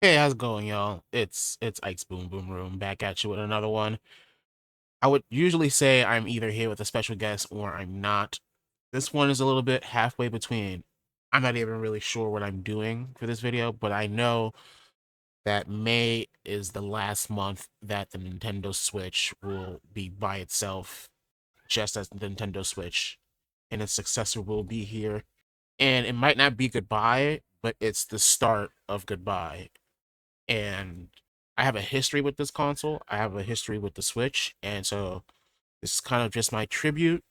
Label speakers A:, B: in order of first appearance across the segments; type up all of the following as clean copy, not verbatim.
A: Hey, how's it going, y'all? It's Ike's Boom Boom Room back at you with another one. I would usually say I'm either here with a special guest or I'm not. This one is a little bit halfway between. I'm not even really sure what I'm doing for this video, but I know that May is the last month that the Nintendo Switch will be by itself, just as the Nintendo Switch, and its successor will be here. And it might not be goodbye, but it's the start of goodbye. And I have a history with this console. I have a history with the Switch, and so this is kind of just my tribute,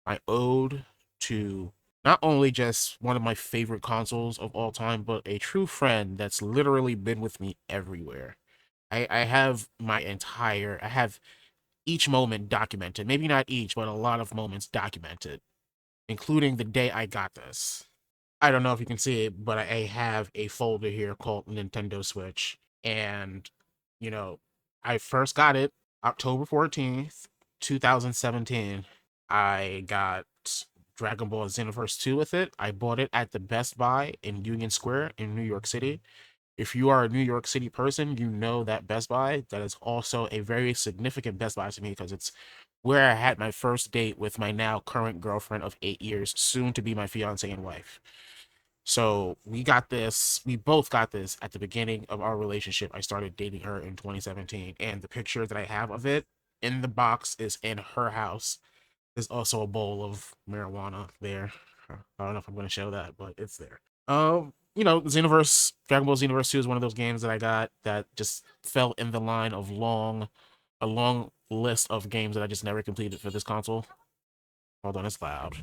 A: my ode to not only just one of my favorite consoles of all time, but a true friend that's literally been with me everywhere. I have I have each moment documented. Maybe not each, but a lot of moments documented, including the day I got this. I don't know if you can see it, but I have a folder here called Nintendo Switch. And, you know, I first got it October 14th, 2017. I got Dragon Ball Xenoverse 2 with it. I bought it at the Best Buy in Union Square in New York City. If you are a New York City person, you know that Best Buy. That is also a very significant Best Buy to me because it's where I had my first date with my now current girlfriend of 8 years, soon to be my fiance and wife. So we both got this at the beginning of our relationship. I started dating her in 2017, and the picture that I have of it in the box is in her house. There's also a bowl of marijuana there. I don't know if I'm going to show that, but it's there. Xenoverse, Dragon Ball Xenoverse 2 is one of those games that I got that just fell in the line of a long list of games that I just never completed for this console. Hold on, it's loud.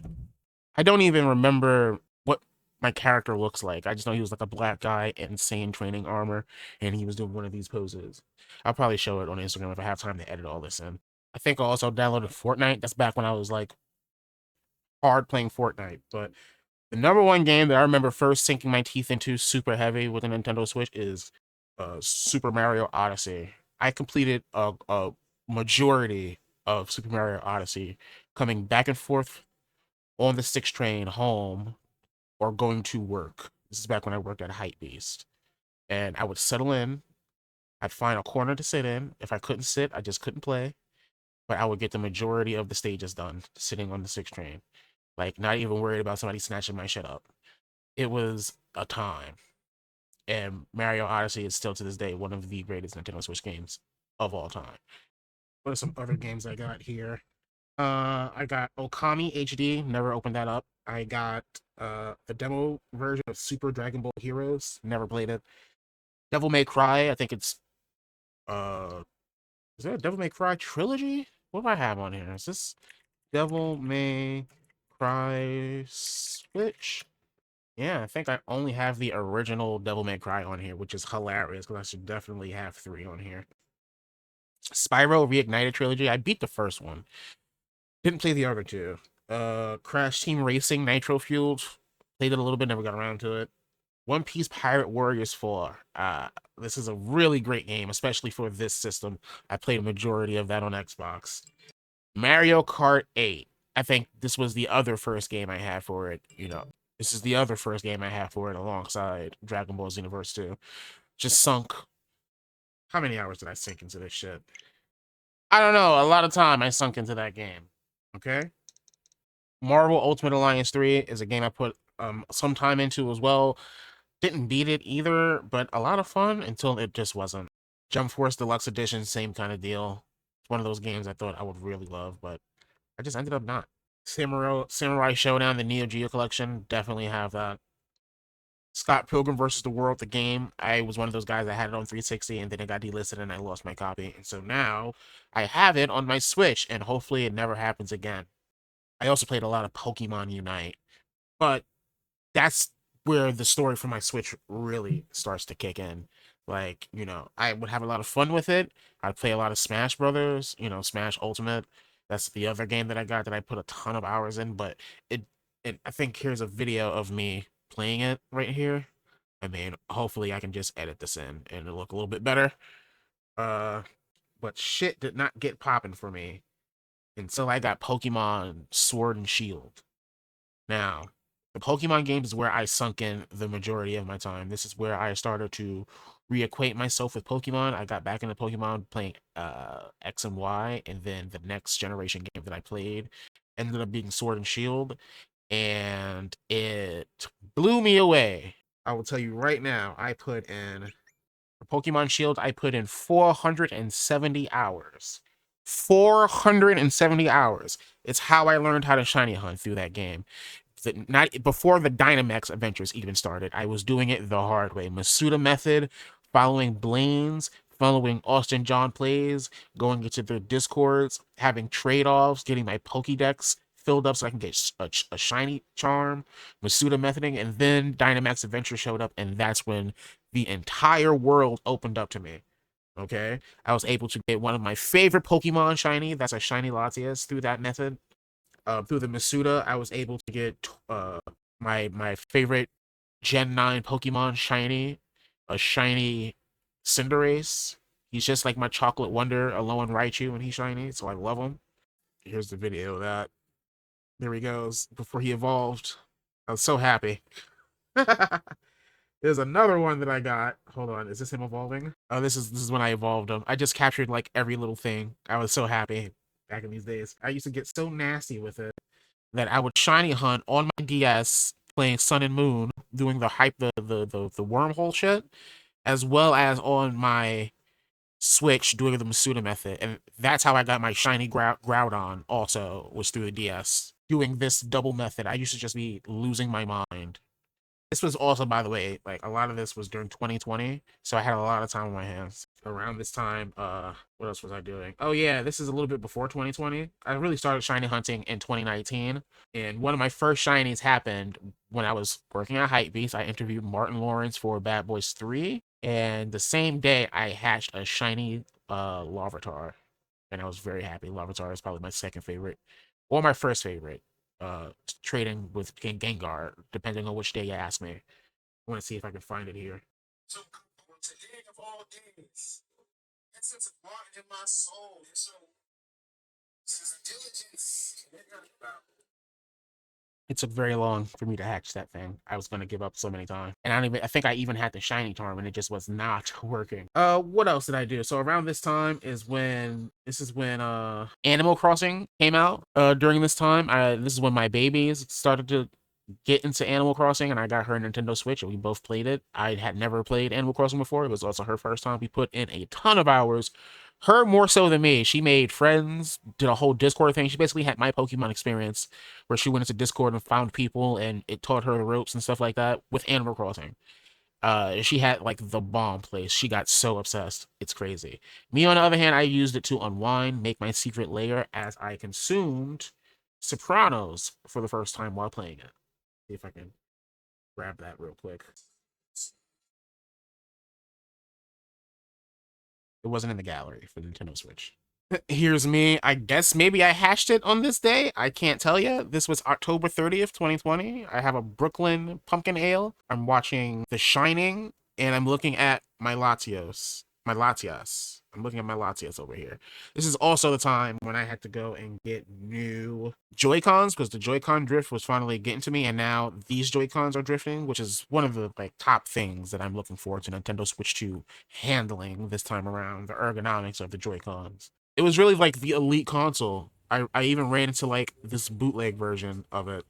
A: I don't even remember what my character looks like. I just know he was like a black guy in insane training armor, and he was doing one of these poses. I'll probably show it on Instagram if I have time to edit all this in. I think I also downloaded Fortnite. That's back when I was like hard playing Fortnite. But the number one game that I remember first sinking my teeth into super heavy with a Nintendo Switch is Super Mario Odyssey. I completed a majority of Super Mario Odyssey, coming back and forth on the 6 train home or going to work. This is back when I worked at Hypebeast. And I would settle in. I'd find a corner to sit in. If I couldn't sit, I just couldn't play. But I would get the majority of the stages done sitting on the 6 train. Like, not even worried about somebody snatching my shit up. It was a time. And Mario Odyssey is still to this day one of the greatest Nintendo Switch games of all time. What are some other games I got here? I got Okami HD. Never opened that up. I got the demo version of Super Dragon Ball Heroes. Never played it. Devil May Cry. I think it's uh, is there a Devil May Cry trilogy? What do I have on here? Is this Devil May Cry Switch? Yeah, I think I only have the original Devil May Cry on here, which is hilarious because I should definitely have 3 on here. Spyro Reignited Trilogy. I beat the first one. Didn't play the other two. Crash Team Racing Nitro Fueled. Played it a little bit, never got around to it. One Piece Pirate Warriors 4. This is a really great game, especially for this system. I played a majority of that on Xbox. Mario Kart 8. I think this was the other first game I had for it. This is the other first game I had for it alongside Dragon Ball Xenoverse 2. Just sunk. How many hours did I sink into this shit? I don't know. A lot of time I sunk into that game. Okay. Marvel Ultimate Alliance 3 is a game I put some time into as well. Didn't beat it either, but a lot of fun until it just wasn't. Jump Force Deluxe Edition, same kind of deal. It's one of those games I thought I would really love, but I just ended up not. Samurai Showdown, the Neo Geo collection, definitely have that. Scott Pilgrim versus the World, the game. I was one of those guys that had it on 360 and then it got delisted and I lost my copy. And so now I have it on my Switch and hopefully it never happens again. I also played a lot of Pokemon Unite, but that's where the story for my Switch really starts to kick in. Like, I would have a lot of fun with it. I'd play a lot of Smash Brothers, Smash Ultimate. That's the other game that I got that I put a ton of hours in, but it, I think here's a video of me playing it right here. I mean, hopefully I can just edit this in and it'll look a little bit better. Uh, but shit did not get popping for me until I got Pokemon Sword and Shield. Now, the Pokemon games is where I sunk in the majority of my time. This is where I started to reacquaint myself with Pokemon. I got back into Pokemon playing X and Y, and then the next generation game that I played ended up being Sword and Shield, and it blew me away. I will tell you right now, I put in for Pokemon Shield, I put in 470 hours. 470 hours. It's how I learned how to shiny hunt through that game. Not before the Dynamax adventures even started. I was doing it the hard way. Masuda method, following Blaine's, following Austin John plays, going into their discords, having trade-offs, getting my Pokédex filled up so I can get a shiny charm, Masuda methoding, and then Dynamax Adventure showed up, and that's when the entire world opened up to me. Okay, I was able to get one of my favorite Pokemon shiny. That's a shiny Latias through that method. Through the Masuda, I was able to get my favorite Gen 9 Pokemon shiny, a shiny Cinderace. He's just like my chocolate wonder, Alolan Raichu when he's shiny, so I love him. Here's the video of that. There he goes before he evolved. I was so happy. There's another one that I got. Hold on, is this him evolving? Oh, this is when I evolved him. I just captured like every little thing. I was so happy back in these days. I used to get so nasty with it that I would shiny hunt on my DS playing Sun and Moon, doing the wormhole shit, as well as on my Switch doing the Masuda method. And that's how I got my shiny Groudon also, was through the DS. Doing this double method, I used to just be losing my mind. This was also, by the way, like a lot of this was during 2020, so I had a lot of time on my hands. Around this time, what else was I doing? Oh yeah, this is a little bit before 2020. I really started shiny hunting in 2019, and one of my first shinies happened when I was working at Hypebeast. I interviewed Martin Lawrence for Bad Boys 3, and the same day I hatched a shiny Larvitar, and I was very happy. Larvitar is probably my second favorite, or my first favorite. Trading with Gengar, depending on which day you ask me. I want to see if I can find it here. So, today of all days, and since it's born in my soul, so this is diligence. It took very long for me to hatch that thing. I was gonna give up so many times, and I think I even had the shiny charm, and it just was not working. What else did I do? So around this time is when Animal Crossing came out. During this time, this is when my babies started to get into Animal Crossing, and I got her a Nintendo Switch, and we both played it. I had never played Animal Crossing before. It was also her first time. We put in a ton of hours. Her more so than me. She made friends, did a whole Discord thing. She basically had my Pokemon experience, where she went into Discord and found people, and it taught her the ropes and stuff like that with Animal Crossing. She had like the bomb place. She got so obsessed. It's crazy. Me, on the other hand, I used it to unwind, make my secret lair, as I consumed Sopranos for the first time while playing it. See if I can grab that real quick. It wasn't in the gallery for the Nintendo Switch. Here's me. I guess maybe I hashed it on this day. I can't tell you. This was October 30th, 2020. I have a Brooklyn pumpkin ale. I'm watching The Shining, and I'm looking at my Latios. My Latias. I'm looking at my Latias over here. This is also the time when I had to go and get new Joy-Cons, because the Joy-Con drift was finally getting to me, and now these Joy-Cons are drifting, which is one of the like top things that I'm looking forward to Nintendo Switch 2 handling this time around, the ergonomics of the Joy-Cons. It was really like the elite console. I even ran into like this bootleg version of it.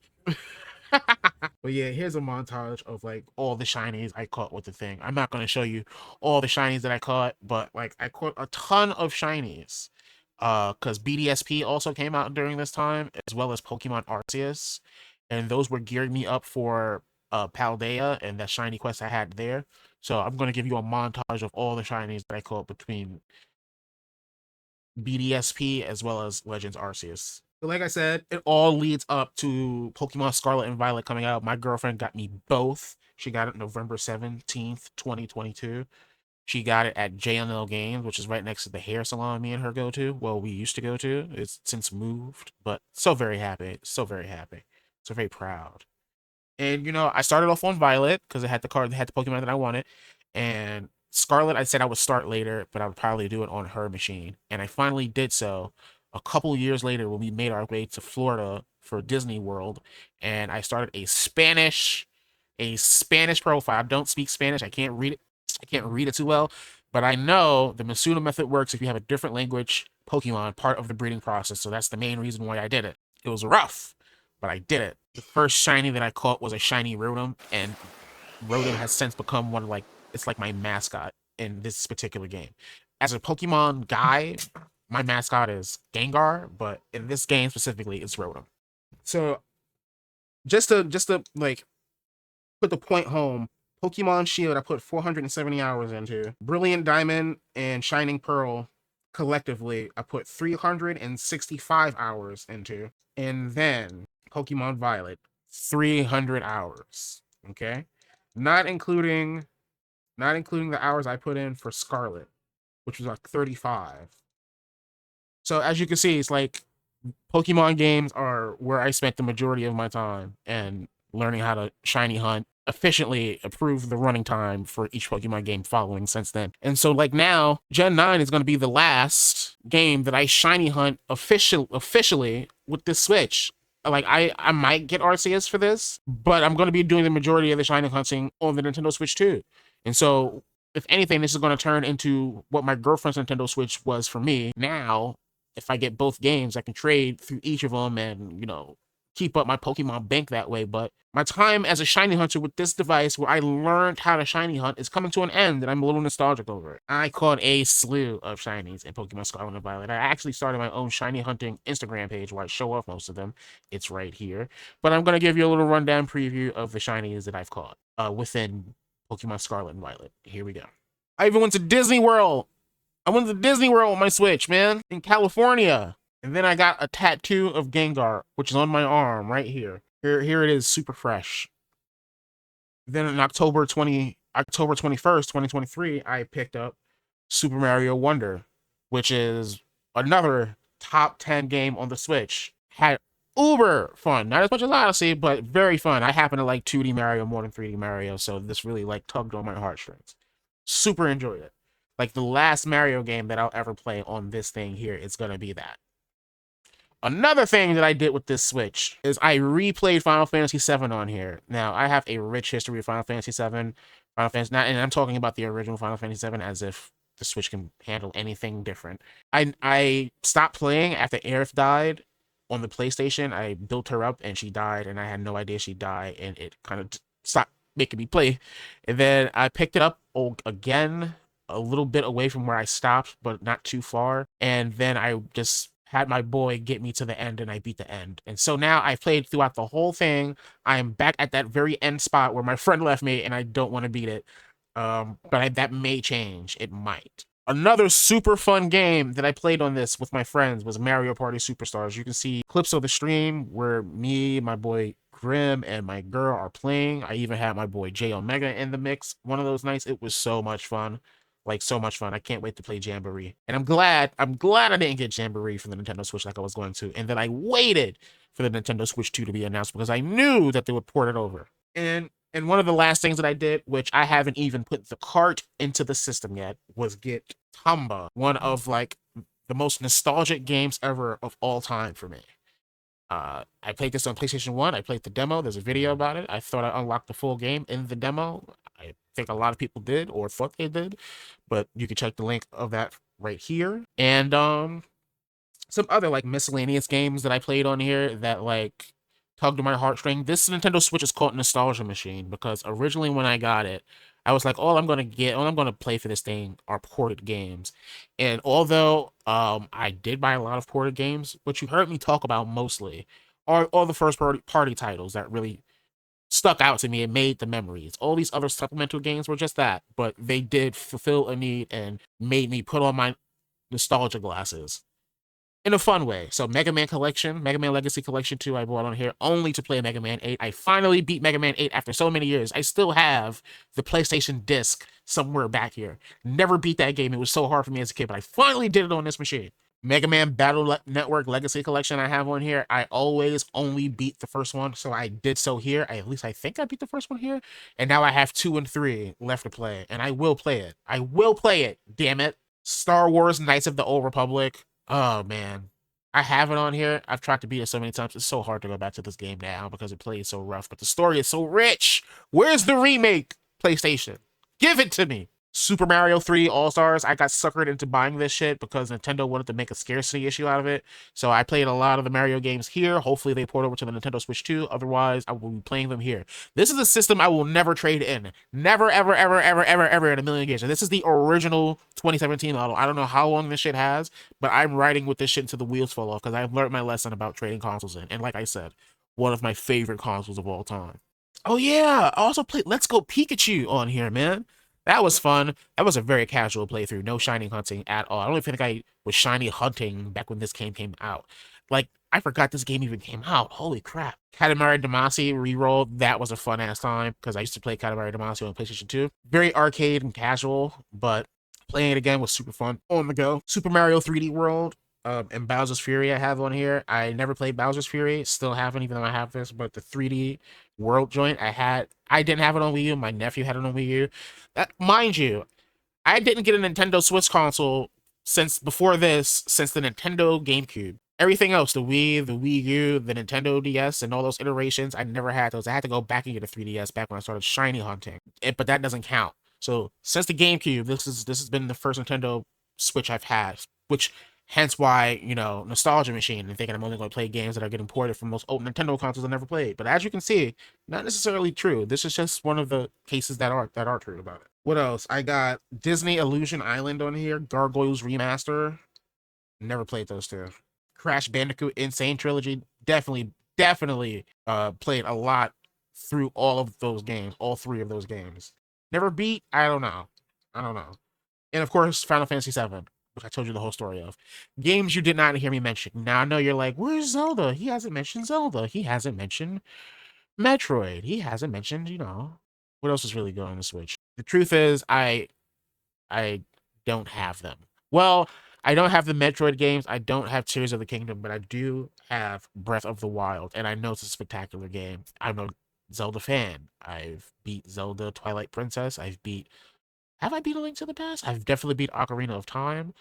A: But yeah, here's a montage of like all the shinies I caught with the thing. I'm not gonna show you all the shinies that I caught, but like I caught a ton of shinies. Because BDSP also came out during this time, as well as Pokemon Arceus, and those were gearing me up for Paldea and that shiny quest I had there. So I'm gonna give you a montage of all the shinies that I caught between BDSP as well as Legends Arceus. But like I said, it all leads up to Pokemon Scarlet and Violet coming out. My girlfriend got me both. She got it November 17th, 2022. She got it at JNL Games, which is right next to the hair salon me and her go to. Well, we used to go to. It's since moved, but so very happy. So very happy. So very proud. And I started off on Violet because it had the card, it had the Pokemon that I wanted. And Scarlet, I said I would start later, but I would probably do it on her machine. And I finally did so a couple years later when we made our way to Florida for Disney World. And I started a Spanish profile. I don't speak Spanish. I can't read it. I can't read it too well, but I know the Masuda method works if you have a different language Pokemon part of the breeding process. So that's the main reason why I did it. It was rough, but I did it. The first shiny that I caught was a shiny Rotom, and Rotom has since become one of it's like my mascot in this particular game. As a Pokemon guy, my mascot is Gengar, but in this game specifically, it's Rotom. So just to like put the point home, Pokemon Shield I put 470 hours into. Brilliant Diamond and Shining Pearl collectively I put 365 hours into. And then Pokemon Violet, 300 hours. Okay? Not including the hours I put in for Scarlet, which was like 35. So as you can see, it's like Pokemon games are where I spent the majority of my time, and learning how to shiny hunt efficiently improved the running time for each Pokemon game following since then. And so like now, Gen 9 is going to be the last game that I shiny hunt officially with this Switch. Like I might get Arceus for this, but I'm going to be doing the majority of the shiny hunting on the Nintendo Switch too. And so if anything, this is going to turn into what my girlfriend's Nintendo Switch was for me. Now, if I get both games, I can trade through each of them and, keep up my Pokemon bank that way. But my time as a shiny hunter with this device where I learned how to shiny hunt is coming to an end, and I'm a little nostalgic over it. I caught a slew of shinies in Pokemon Scarlet and Violet. I actually started my own shiny hunting Instagram page where I show off most of them. It's right here. But I'm going to give you a little rundown preview of the shinies that I've caught within Pokemon Scarlet and Violet. Here we go. I even went to Disney World. I went to Disney World with my Switch, man, in California. And then I got a tattoo of Gengar, which is on my arm right here. Here it is, super fresh. Then on October 21st, 2023, I picked up Super Mario Wonder, which is another top 10 game on the Switch. Had uber fun. Not as much as Odyssey, but very fun. I happen to like 2D Mario more than 3D Mario, so this really tugged on my heartstrings. Super enjoyed it. Like the last Mario game that I'll ever play on this thing here is going to be that. Another thing that I did with this Switch is I replayed Final Fantasy VII on here. Now, I have a rich history of Final Fantasy VII. And I'm talking about the original Final Fantasy VII as if the Switch can handle anything different. I stopped playing after Aerith died on the PlayStation. I built her up and she died, and I had no idea she died, and it kind of stopped making me play. And then I picked it up again, a little bit away from where I stopped, but not too far. And then I just had my boy get me to the end, and I beat the end. And so now I played throughout the whole thing. I am back at that very end spot where my friend left me, and I don't want to beat it. But that may change. It might. Another super fun game that I played on this with my friends was Mario Party Superstars. You can see clips of the stream where me, my boy Grim, and my girl are playing. I even had my boy J Omega in the mix one of those nights. It was so much fun. So much fun. I can't wait to play Jamboree. And I'm glad I didn't get Jamboree for the Nintendo Switch like I was going to. And then I waited for the Nintendo Switch 2 to be announced because I knew that they would port it over. And one of the last things that I did, which I haven't even put the cart into the system yet, was get Tamba, one of the most nostalgic games ever of all time for me. I played this on PlayStation 1. I played the demo. There's a video about it. I thought I unlocked the full game in the demo. I think a lot of people did or thought they did, but you can check the link of that right here. And some other miscellaneous games that I played on here that tugged on my heartstring. This Nintendo Switch is called Nostalgia Machine because originally when I got it, I was like, all I'm going to play for this thing are ported games. And although I did buy a lot of ported games, what you heard me talk about mostly are all the first party titles that really stuck out to me and made the memories. All these other supplemental games were just that, but they did fulfill a need and made me put on my nostalgia glasses in a fun way. So Mega Man Legacy Collection 2 I bought on here only to play Mega Man 8. I finally beat Mega Man 8 after so many years. I still have the PlayStation disc somewhere back here. Never beat that game. It was so hard for me as a kid, but I finally did it on this machine. Mega Man Battle Network Legacy Collection I have on here. I always only beat the first one, so I did so here. At least I think I beat the first one here. And now I have 2 and 3 left to play, and I will play it. I will play it, damn it. Star Wars Knights of the Old Republic. Oh, man. I have it on here. I've tried to beat it so many times. It's so hard to go back to this game now because it plays so rough, but the story is so rich. Where's the remake, PlayStation? Give it to me. Super Mario 3D All Stars. I got suckered into buying this shit because Nintendo wanted to make a scarcity issue out of it. So I played a lot of the Mario games here. Hopefully they port over to the Nintendo Switch too. Otherwise, I will be playing them here. This is a system I will never trade in. Never, ever, ever, ever, ever, ever in a million years. And this is the original 2017 model. I don't know how long this shit has, but I'm riding with this shit until the wheels fall off because I've learned my lesson about trading consoles in. And like I said, one of my favorite consoles of all time. Oh yeah, I also played Let's Go Pikachu on here, man. That was fun. That was a very casual playthrough. No shiny hunting at all. I don't even think I was shiny hunting back when this game came out. Like, I forgot this game even came out. Holy crap. Katamari Damacy reroll. That was a fun ass time because I used to play Katamari Damacy on PlayStation 2. Very arcade and casual, but playing it again was super fun. On the go. Super Mario 3D World. And Bowser's Fury I have on here. I never played Bowser's Fury. Still haven't, even though I have this. But the 3D World joint I didn't have it on Wii U. My nephew had it on Wii U. Mind you, I didn't get a Nintendo Switch console since before this, since the Nintendo GameCube. Everything else, the Wii, the Wii U, the Nintendo DS, and all those iterations, I never had those. I had to go back and get a 3DS back when I started shiny hunting. But that doesn't count. So since the GameCube, this has been the first Nintendo Switch I've had, which hence why, nostalgia machine and thinking I'm only going to play games that are getting ported from most old Nintendo consoles I never played. But as you can see, not necessarily true. This is just one of the cases that are true about it. What else? I got Disney Illusion Island on here, Gargoyles Remaster. Never played those two. Crash Bandicoot Insane Trilogy. Definitely played a lot through all of those games, all three of those games. Never beat? I don't know. And of course, Final Fantasy VII, which I told you the whole story of. Games you did not hear me mention. Now I know you're like, where's Zelda? He hasn't mentioned Zelda. He hasn't mentioned Metroid. He hasn't mentioned, what else is really good on the Switch? The truth is, I don't have them. Well, I don't have the Metroid games. I don't have Tears of the Kingdom, but I do have Breath of the Wild, and I know it's a spectacular game. I'm a Zelda fan. I've beat Zelda Twilight Princess. Have I beat A Link to the Past? I've definitely beat Ocarina of Time.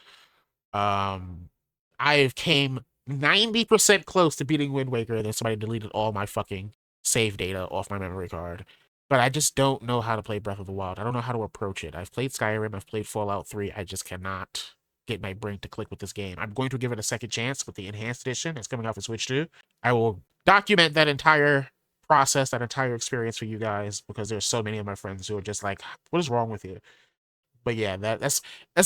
A: I've came 90% close to beating Wind Waker, and then somebody deleted all my fucking save data off my memory card. But I just don't know how to play Breath of the Wild. I don't know how to approach it. I've played Skyrim. I've played Fallout 3. I just cannot get my brain to click with this game. I'm going to give it a second chance with the Enhanced Edition. It's coming out for Switch 2. I will document that entire process, that entire experience for you guys, because there's so many of my friends who are just like, what is wrong with you? But yeah, that's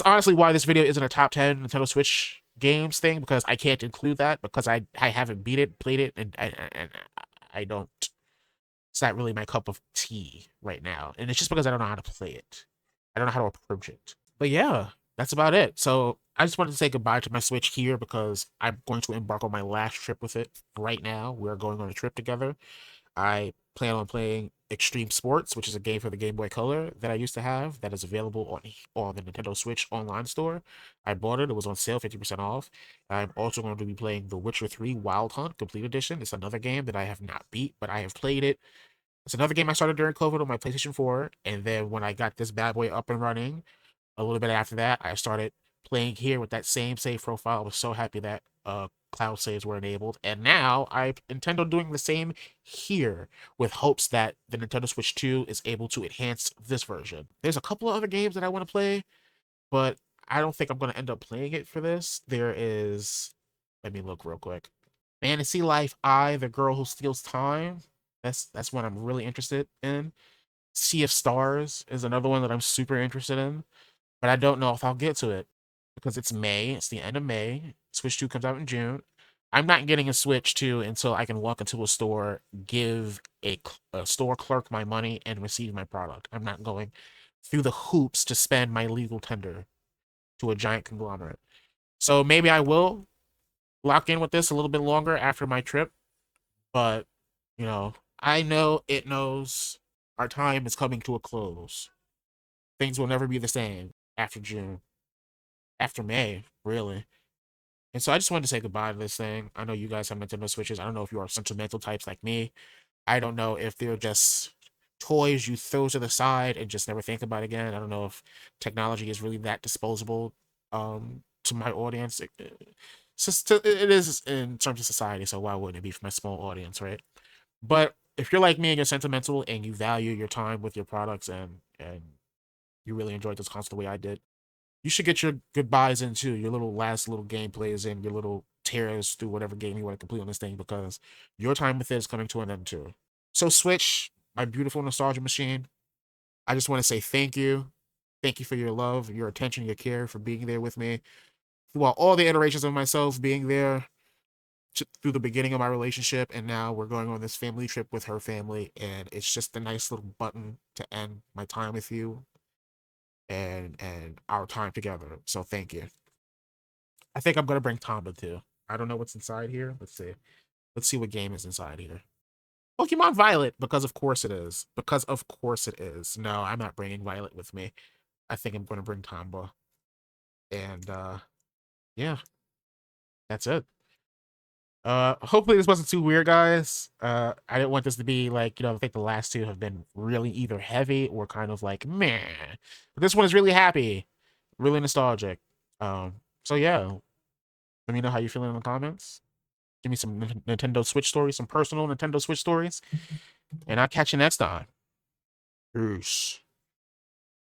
A: honestly why this video isn't a top 10 Nintendo Switch games thing, because I can't include that because I haven't beat it, played it, and I don't. It's not really my cup of tea right now, and it's just because I don't know how to play it. I don't know how to approach it. But yeah, that's about it. So I just wanted to say goodbye to my Switch here because I'm going to embark on my last trip with it right now. We're going on a trip together. I plan on playing Extreme Sports, which is a game for the Game Boy Color that I used to have that is available on the Nintendo Switch online store. I bought it. It was on sale, 50% off. I'm also going to be playing The Witcher 3 Wild Hunt Complete Edition. It's another game that I have not beat, but I have played it. It's another game I started during COVID on my PlayStation 4, and then when I got this bad boy up and running, a little bit after that, I started playing here with that same save profile. I was so happy that cloud saves were enabled, and now I intend on doing the same here with hopes that the Nintendo Switch 2 is able to enhance this version. There's a couple of other games that I want to play, but I don't think I'm going to end up playing it for this. There is, let me look real quick. Fantasy Life I, The Girl Who Steals Time. That's one I'm really interested in. Sea of Stars is another one that I'm super interested in, but I don't know if I'll get to it because it's May. It's the end of May. Switch 2 comes out in June. I'm not getting a Switch 2 until I can walk into a store, give a store clerk my money, and receive my product. I'm not going through the hoops to spend my legal tender to a giant conglomerate. So maybe I will lock in with this a little bit longer after my trip, but, I know it knows our time is coming to a close. Things will never be the same after June, after May, really. And so I just wanted to say goodbye to this thing. I know you guys have Nintendo Switches. I don't know if you are sentimental types like me. I don't know if they're just toys you throw to the side and just never think about again. I don't know if technology is really that disposable to my audience. It is in terms of society, so why wouldn't it be for my small audience, right? But if you're like me and you're sentimental and you value your time with your products and you really enjoyed this console the way I did. You should get your goodbyes in too, your little last little gameplays in, your little tears through whatever game you want to complete on this thing, because your time with it is coming to an end too. So Switch, my beautiful nostalgia machine, I just want to say thank you. Thank you for your love, your attention, your care, for being there with me throughout all the iterations of myself, being there through the beginning of my relationship, and now we're going on this family trip with her family, and it's just a nice little button to end my time with you and our time together. So thank you. I think I'm gonna bring Tamba too. I don't know what's inside here. Let's see. Let's see what game is inside here. Pokemon Violet, because of course it is. Because of course it is. No, I'm not bringing Violet with me. I think I'm gonna bring Tamba. And yeah, that's it. Hopefully this wasn't too weird, guys. I didn't want this to be like, I think the last two have been really either heavy or kind of like meh. But this one is really happy, really nostalgic. So yeah, let me know how you're feeling in the comments. Give me some Nintendo Switch stories, some personal Nintendo Switch stories, and I'll catch you next time. Peace.